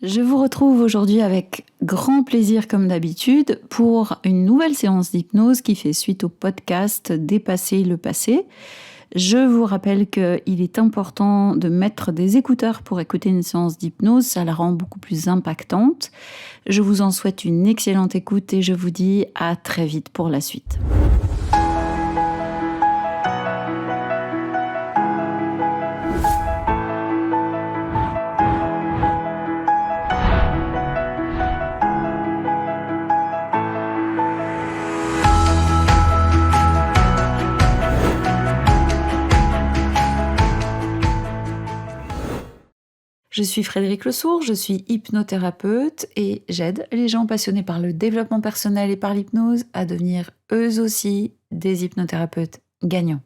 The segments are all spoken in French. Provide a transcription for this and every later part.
Je vous retrouve aujourd'hui avec grand plaisir comme d'habitude pour une nouvelle séance d'hypnose qui fait suite au podcast Dépasser le passé. Je vous rappelle qu'il est important de mettre des écouteurs pour écouter une séance d'hypnose, ça la rend beaucoup plus impactante. Je vous en souhaite une excellente écoute et je vous dis à très vite pour la suite. Je suis Frédérique Lesourd, je suis hypnothérapeute et j'aide les gens passionnés par le développement personnel et par l'hypnose à devenir eux aussi des hypnothérapeutes gagnants.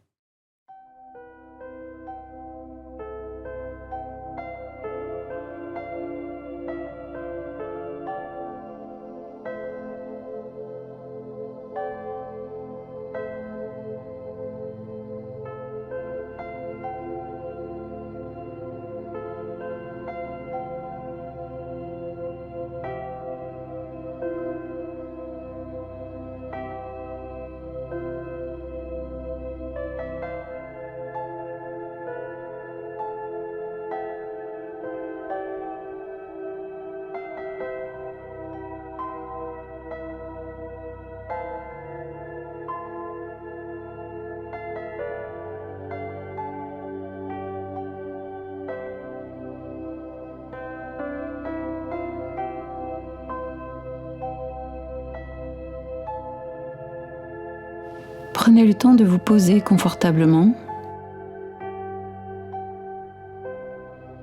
Prenez le temps de vous poser confortablement.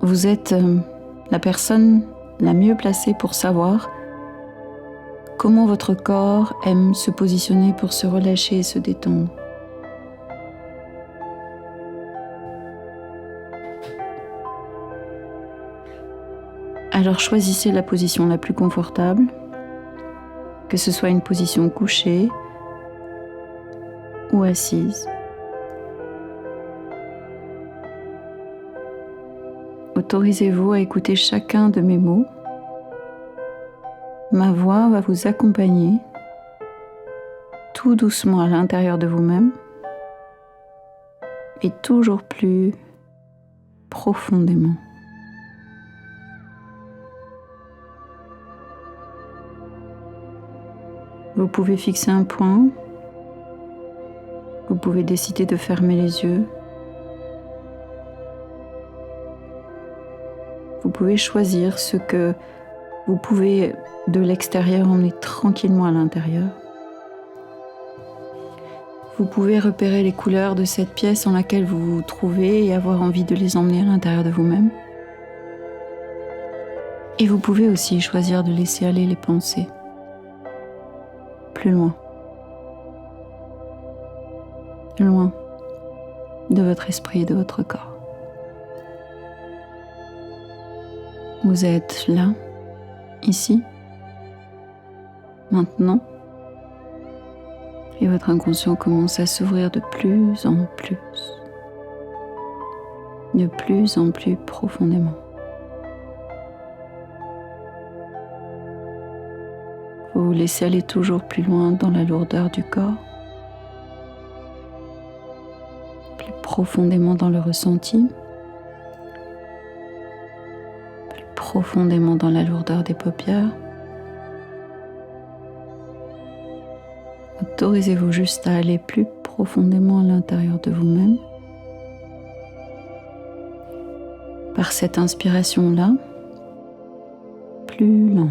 Vous êtes la personne la mieux placée pour savoir comment votre corps aime se positionner pour se relâcher et se détendre. Alors choisissez la position la plus confortable, que ce soit une position couchée ou assise. Autorisez-vous à écouter chacun de mes mots. Ma voix va vous accompagner tout doucement à l'intérieur de vous-même et toujours plus profondément. Vous pouvez fixer un point. Vous pouvez décider de fermer les yeux. Vous pouvez choisir ce que vous pouvez de l'extérieur emmener tranquillement à l'intérieur. Vous pouvez repérer les couleurs de cette pièce dans laquelle vous vous trouvez et avoir envie de les emmener à l'intérieur de vous-même. Et vous pouvez aussi choisir de laisser aller les pensées plus loin. Loin de votre esprit et de votre corps. Vous êtes là, ici, maintenant, et votre inconscient commence à s'ouvrir de plus en plus profondément. Vous vous laissez aller toujours plus loin dans la lourdeur du corps, plus profondément dans le ressenti, plus profondément dans la lourdeur des paupières. Autorisez-vous juste à aller plus profondément à l'intérieur de vous-même. Par cette inspiration-là, plus lente.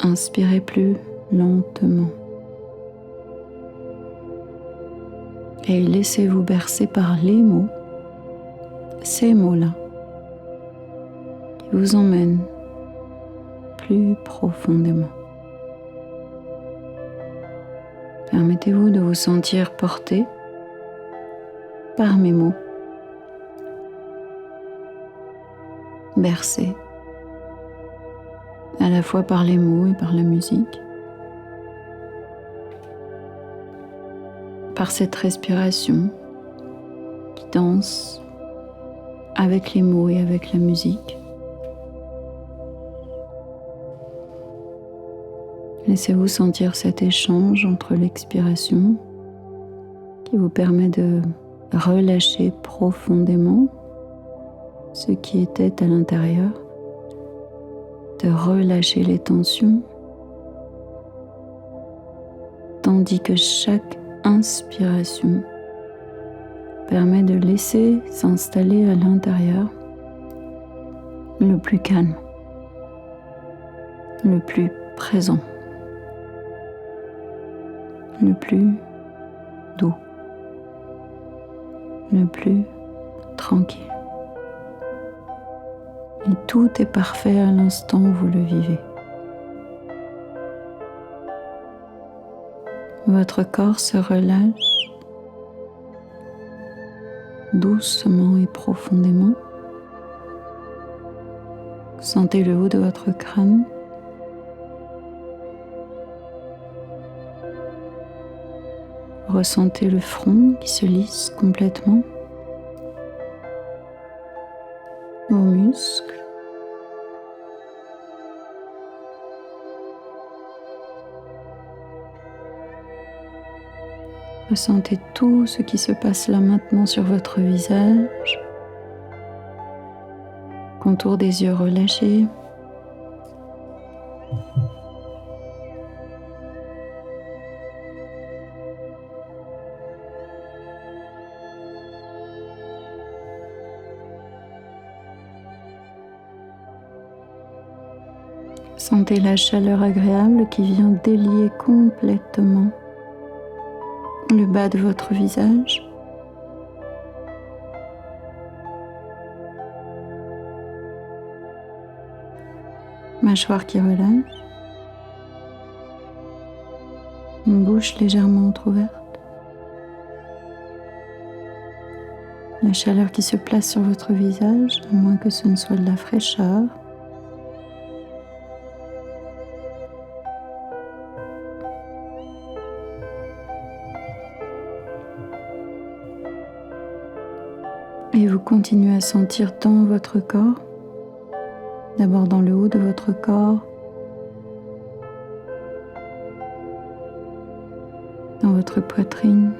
Inspirez plus lentement. Et laissez-vous bercer par les mots, ces mots-là, qui vous emmènent plus profondément. Permettez-vous de vous sentir porté par mes mots, bercé à la fois par les mots et par la musique, par cette respiration qui danse avec les mots et avec la musique. Laissez-vous sentir cet échange entre l'expiration qui vous permet de relâcher profondément ce qui était à l'intérieur, de relâcher les tensions, tandis que chaque inspiration permet de laisser s'installer à l'intérieur le plus calme, le plus présent, le plus doux, le plus tranquille. Et tout est parfait à l'instant où vous le vivez. Votre corps se relâche doucement et profondément. Sentez le haut de votre crâne. Ressentez le front qui se lisse complètement. Vos muscles. Ressentez tout ce qui se passe là maintenant sur votre visage. Contour des yeux relâchés. Sentez la chaleur agréable qui vient délier complètement le bas de votre visage. Mâchoire qui relâche. Une bouche légèrement entrouverte. La chaleur qui se place sur votre visage, à moins que ce ne soit de la fraîcheur. Et vous continuez à sentir dans votre corps, d'abord dans le haut de votre corps, dans votre poitrine,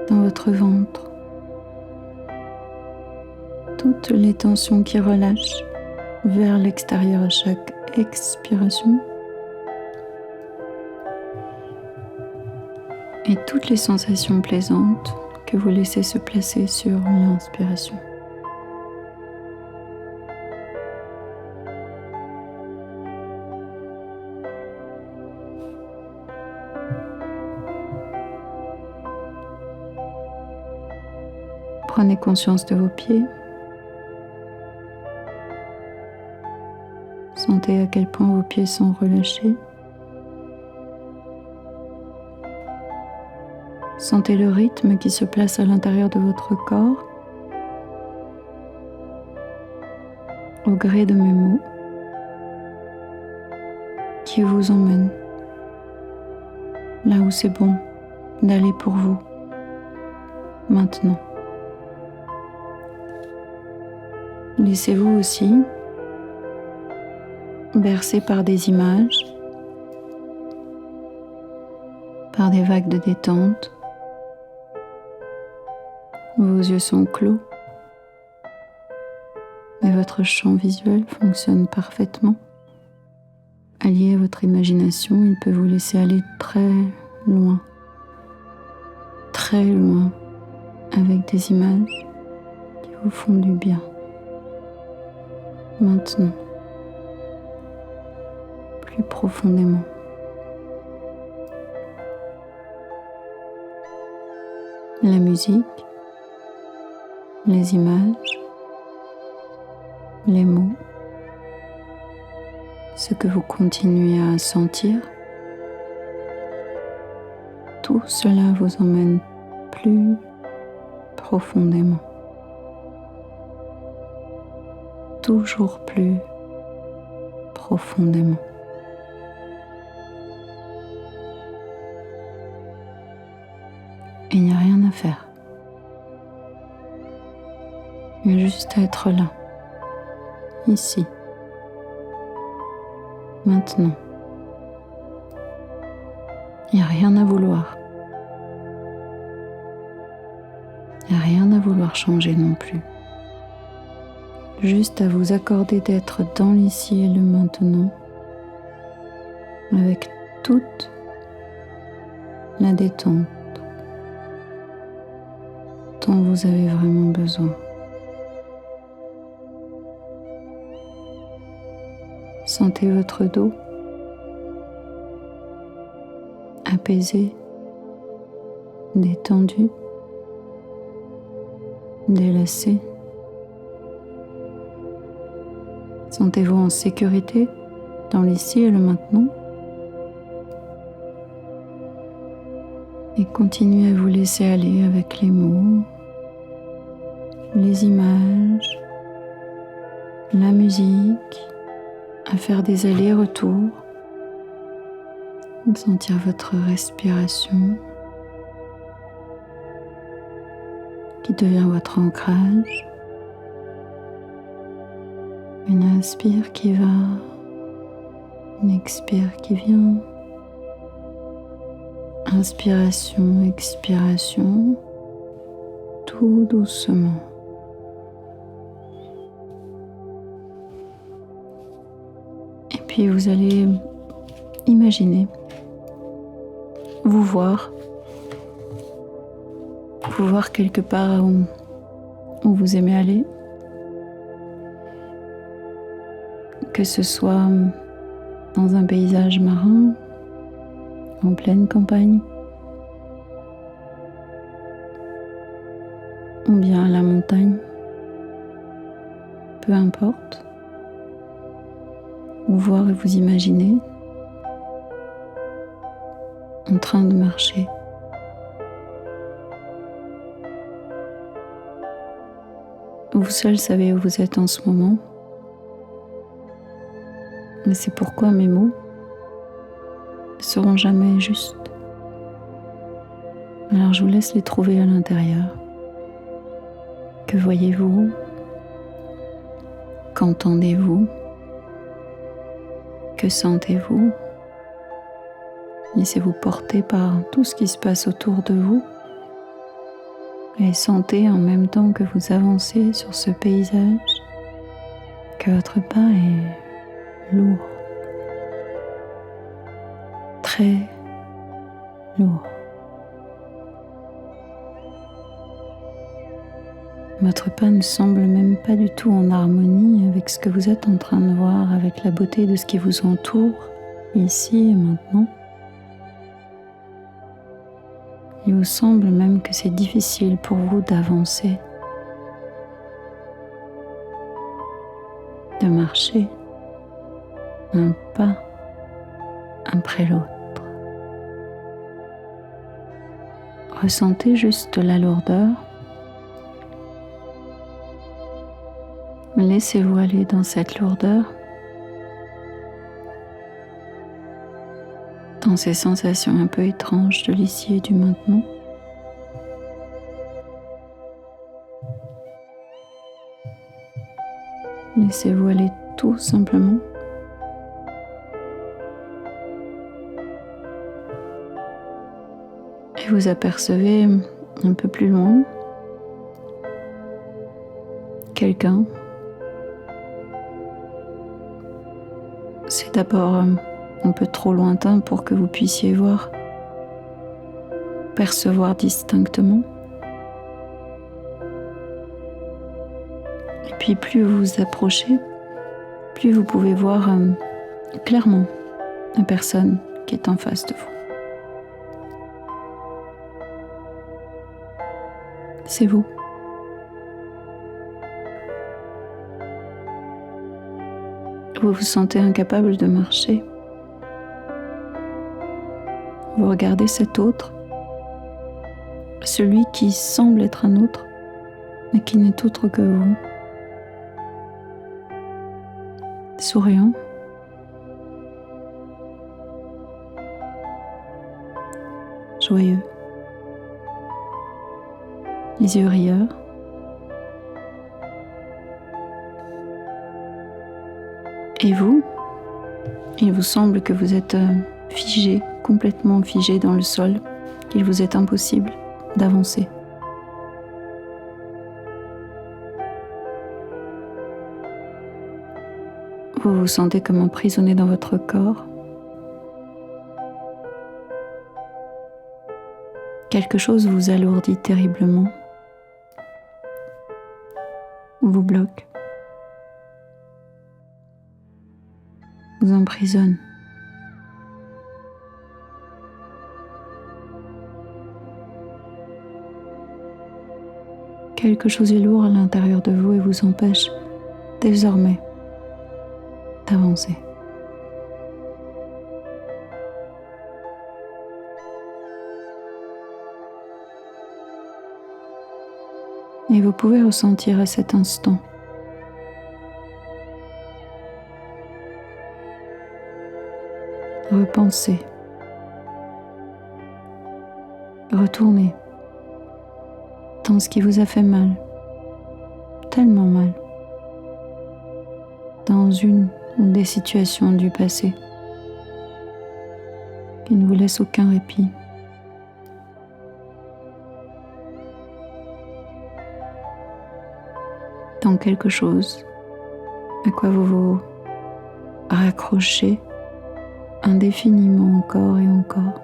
dans votre ventre, toutes les tensions qui relâchent vers l'extérieur à chaque expiration. Et toutes les sensations plaisantes que vous laissez se placer sur l'inspiration. Prenez conscience de vos pieds. Sentez à quel point vos pieds sont relâchés. Sentez le rythme qui se place à l'intérieur de votre corps, au gré de mes mots, qui vous emmène là où c'est bon d'aller pour vous, maintenant. Laissez-vous aussi bercer par des images, par des vagues de détente. Vos yeux sont clos, mais votre champ visuel fonctionne parfaitement. Allié à votre imagination, il peut vous laisser aller très loin, avec des images qui vous font du bien. Maintenant, plus profondément. La musique, les images, les mots, ce que vous continuez à sentir, tout cela vous emmène plus profondément, toujours plus profondément. Il n'y a rien à faire. Il y a juste à être là, ici, maintenant. Il n'y a rien à vouloir. Il n'y a rien à vouloir changer non plus. Juste à vous accorder d'être dans l'ici et le maintenant, avec toute la détente dont vous avez vraiment besoin. Sentez votre dos apaisé, détendu, délassé. Sentez-vous en sécurité dans l'ici et le maintenant. Et continuez à vous laisser aller avec les mots, les images, la musique, à faire des allers-retours, sentir votre respiration qui devient votre ancrage. Une inspire qui va, une expire qui vient. Inspiration, expiration, tout doucement. Et puis vous allez imaginer, vous voir quelque part où vous aimez aller, que ce soit dans un paysage marin, en pleine campagne, ou bien à la montagne, peu importe. Vous voir et vous imaginer en train de marcher. Vous seul savez où vous êtes en ce moment. Et c'est pourquoi mes mots ne seront jamais justes. Alors je vous laisse les trouver à l'intérieur. Que voyez-vous? Qu'entendez-vous? Que sentez-vous? Laissez-vous porter par tout ce qui se passe autour de vous et sentez en même temps que vous avancez sur ce paysage que votre pas est lourd, très lourd. Votre pas ne semble même pas du tout en harmonie avec ce que vous êtes en train de voir, avec la beauté de ce qui vous entoure, ici et maintenant. Il vous semble même que c'est difficile pour vous d'avancer, de marcher un pas après l'autre. Ressentez juste la lourdeur. Laissez-vous aller dans cette lourdeur, dans ces sensations un peu étranges de l'ici et du maintenant. Laissez-vous aller tout simplement. Et vous apercevez un peu plus loin quelqu'un. C'est d'abord un peu trop lointain pour que vous puissiez voir, percevoir distinctement. Et puis plus vous vous approchez, plus vous pouvez voir clairement la personne qui est en face de vous. C'est vous. Vous vous sentez incapable de marcher. Vous regardez cet autre, celui qui semble être un autre, mais qui n'est autre que vous. Souriant. Joyeux. Les yeux rieurs. Et vous Il vous semble que vous êtes figé, complètement figé dans le sol, qu'il vous est impossible d'avancer. Vous vous sentez comme emprisonné dans votre corps. Quelque chose vous alourdit terriblement, vous bloque, vous emprisonne. Quelque chose est lourd à l'intérieur de vous et vous empêche désormais d'avancer. Et vous pouvez ressentir à cet instant repenser, retourner dans ce qui vous a fait mal, tellement mal, dans une ou des situations du passé qui ne vous laissent aucun répit. Dans quelque chose à quoi vous vous raccrochez indéfiniment encore et encore.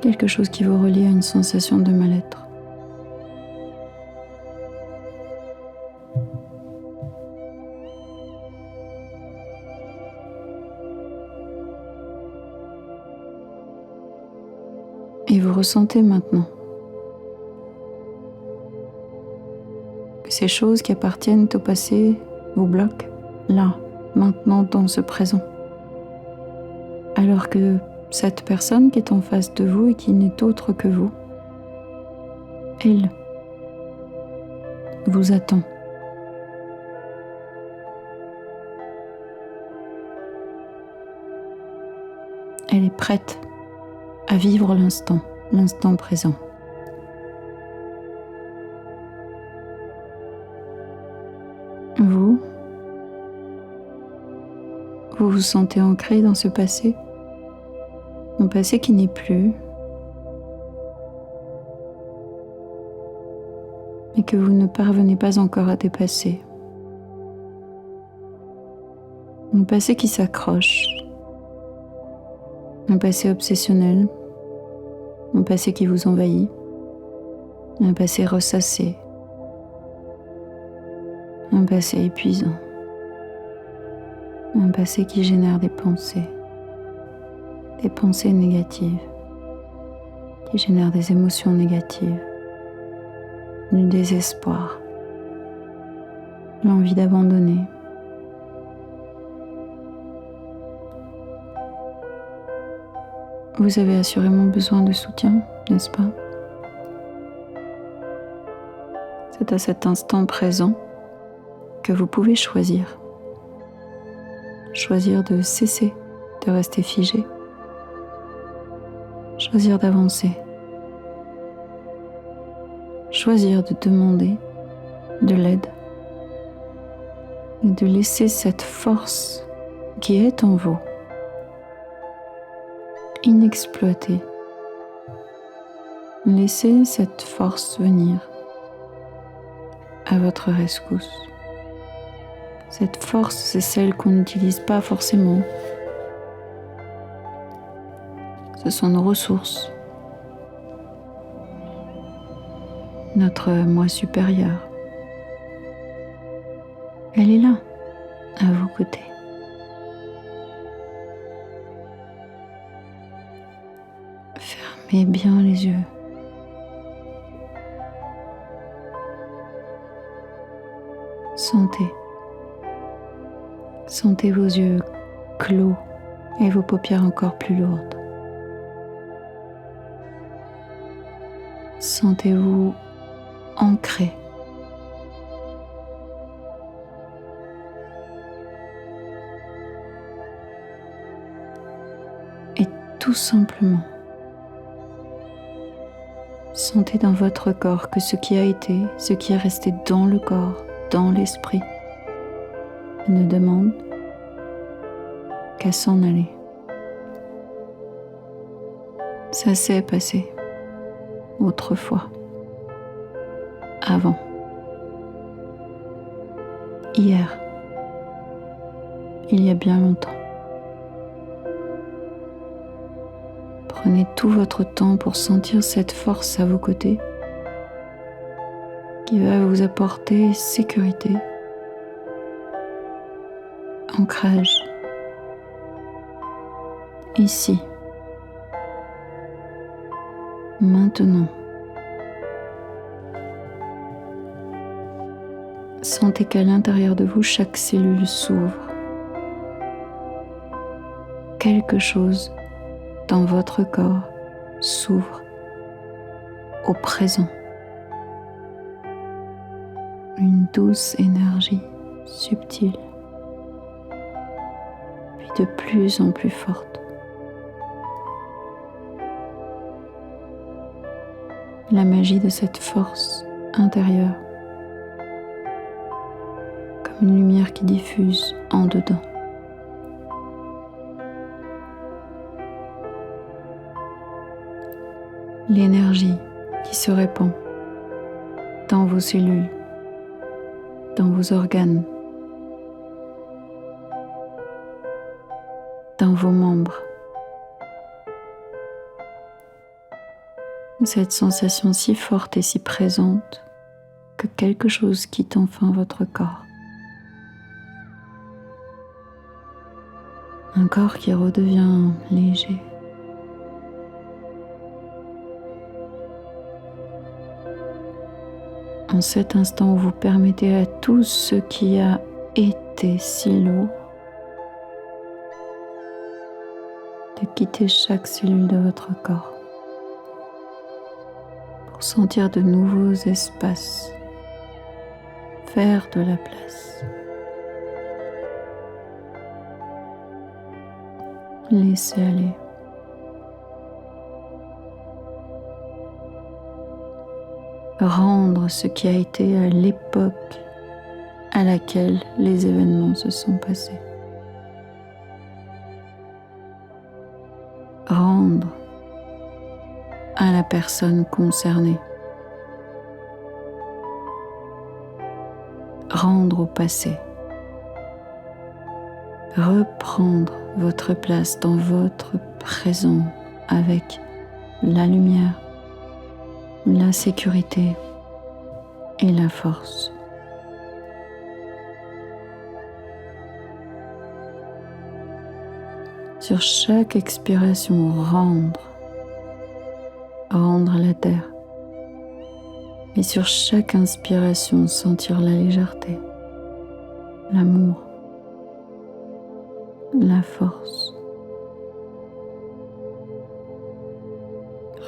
Quelque chose qui vous relie à une sensation de mal-être. Et vous ressentez maintenant que ces choses qui appartiennent au passé vous bloquent là, maintenant, dans ce présent. Alors que cette personne qui est en face de vous et qui n'est autre que vous, elle vous attend. Elle est prête à vivre l'instant présent. Vous vous sentez ancré dans ce passé, un passé qui n'est plus, mais que vous ne parvenez pas encore à dépasser. Un passé qui s'accroche, un passé obsessionnel, un passé qui vous envahit, un passé ressassé, un passé épuisant, un passé qui génère des pensées négatives, qui génèrent des émotions négatives, du désespoir, l'envie d'abandonner. Vous avez assurément besoin de soutien, n'est-ce pas? C'est à cet instant présent que vous pouvez choisir. Choisir de cesser de rester figé. Choisir d'avancer. Choisir de demander de l'aide et de laisser cette force qui est en vous inexploitée. Laissez cette force venir à votre rescousse. Cette force, c'est celle qu'on n'utilise pas forcément. Ce sont nos ressources, notre moi supérieur. Elle est là, à vos côtés. Fermez bien les yeux. Sentez vos yeux clos et vos paupières encore plus lourdes. Sentez-vous ancré. tout simplement. Sentez dans votre corps que ce qui a été, ce qui est resté dans le corps, dans l'esprit, ne demande qu'à s'en aller. Ça s'est passé autrefois, avant, hier, il y a bien longtemps. Prenez tout votre temps pour sentir cette force à vos côtés qui va vous apporter sécurité, ancrage, ici, maintenant. Sentez qu'à l'intérieur de vous, chaque cellule s'ouvre. Quelque chose dans votre corps s'ouvre au présent. Une douce énergie subtile, puis de plus en plus forte. La magie de cette force intérieure, comme une lumière qui diffuse en dedans. L'énergie qui se répand dans vos cellules, dans vos organes, dans vos membres. Cette sensation si forte et si présente que quelque chose quitte enfin votre corps. Un corps qui redevient léger. En cet instant où vous permettez à tout ce qui a été si lourd de quitter chaque cellule de votre corps pour sentir de nouveaux espaces, faire de la place. Laissez aller. Rendre ce qui a été à l'époque à laquelle les événements se sont passés. Rendre à la personne concernée. Rendre au passé. Reprendre votre place dans votre présent avec la lumière, la sécurité et la force. Sur chaque expiration, rendre la terre. Et sur chaque inspiration, sentir la légèreté, l'amour, la force.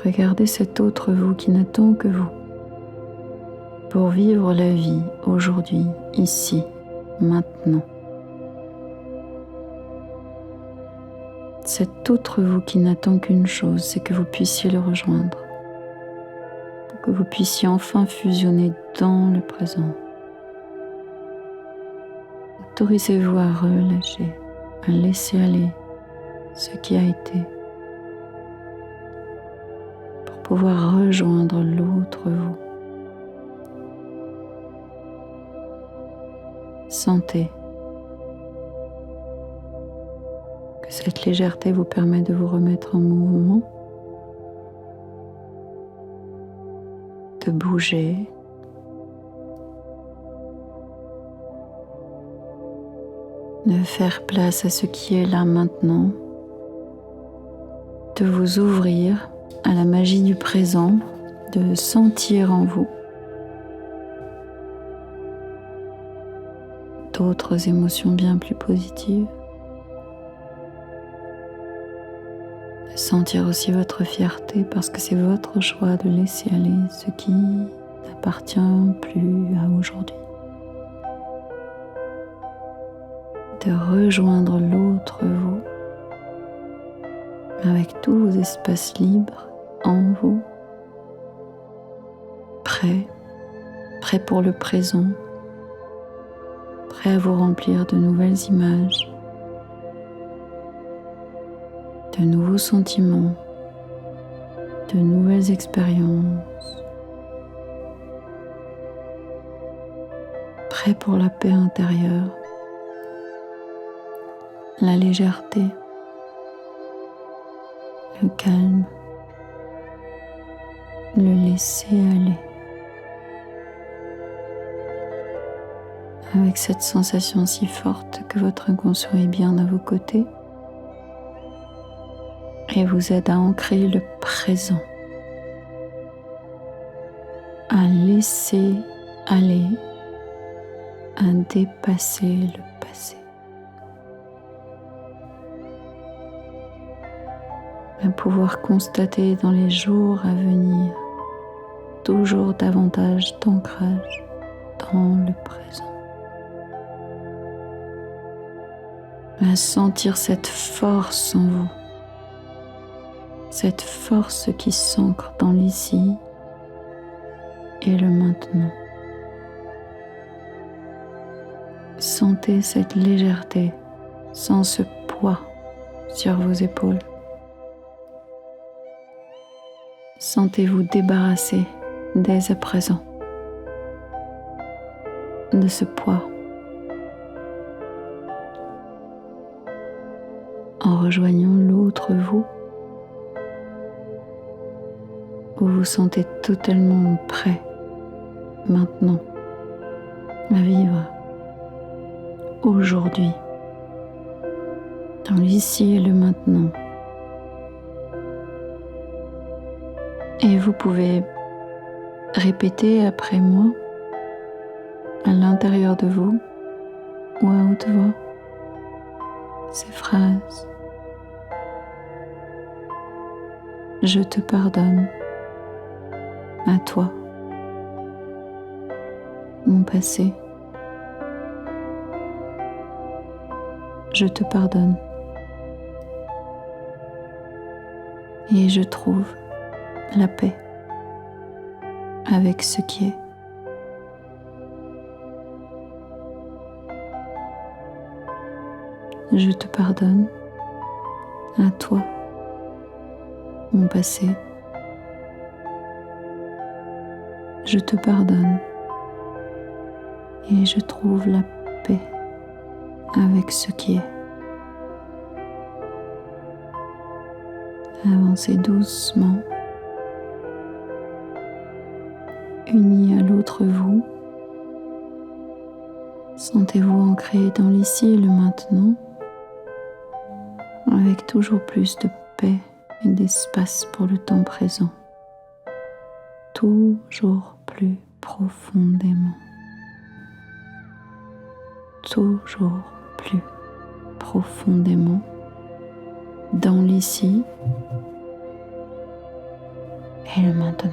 Regardez cet autre vous qui n'attend que vous pour vivre la vie aujourd'hui, ici, maintenant. Cet autre vous qui n'attend qu'une chose, c'est que vous puissiez le rejoindre, pour que vous puissiez enfin fusionner dans le présent. Autorisez-vous à relâcher, à laisser aller ce qui a été, pour pouvoir rejoindre l'autre vous. Sentez que cette légèreté vous permet de vous remettre en mouvement, de bouger, de faire place à ce qui est là maintenant, de vous ouvrir à la magie du présent, de sentir en vous d'autres émotions bien plus positives, de sentir aussi votre fierté parce que c'est votre choix de laisser aller ce qui n'appartient plus à aujourd'hui. De rejoindre l'autre vous avec tous vos espaces libres en vous, prêts pour le présent, prêts à vous remplir de nouvelles images, de nouveaux sentiments, de nouvelles expériences, prêts pour la paix intérieure, la légèreté, le calme, le laisser aller. Avec cette sensation si forte que votre inconscient est bien à vos côtés et vous aide à ancrer le présent, à laisser aller, à dépasser le passé, à pouvoir constater dans les jours à venir toujours davantage d'ancrage dans le présent. À sentir cette force en vous, cette force qui s'ancre dans l'ici et le maintenant. Sentez cette légèreté sans ce poids sur vos épaules. Sentez-vous débarrasser dès à présent de ce poids en rejoignant l'autre vous, où vous vous sentez totalement prêt maintenant à vivre aujourd'hui, dans l'ici et le maintenant. Et vous pouvez répéter après moi, à l'intérieur de vous ou à haute voix, ces phrases. Je te pardonne, à toi, mon passé. Je te pardonne et je trouve la paix avec ce qui est. Je te pardonne, à toi, mon passé. Je te pardonne et je trouve la paix avec ce qui est. Avancez doucement, unis à l'autre vous. Sentez-vous ancré dans l'ici et le maintenant, avec toujours plus de paix et d'espace pour le temps présent, toujours plus profondément, toujours plus profondément dans l'ici et le maintenant.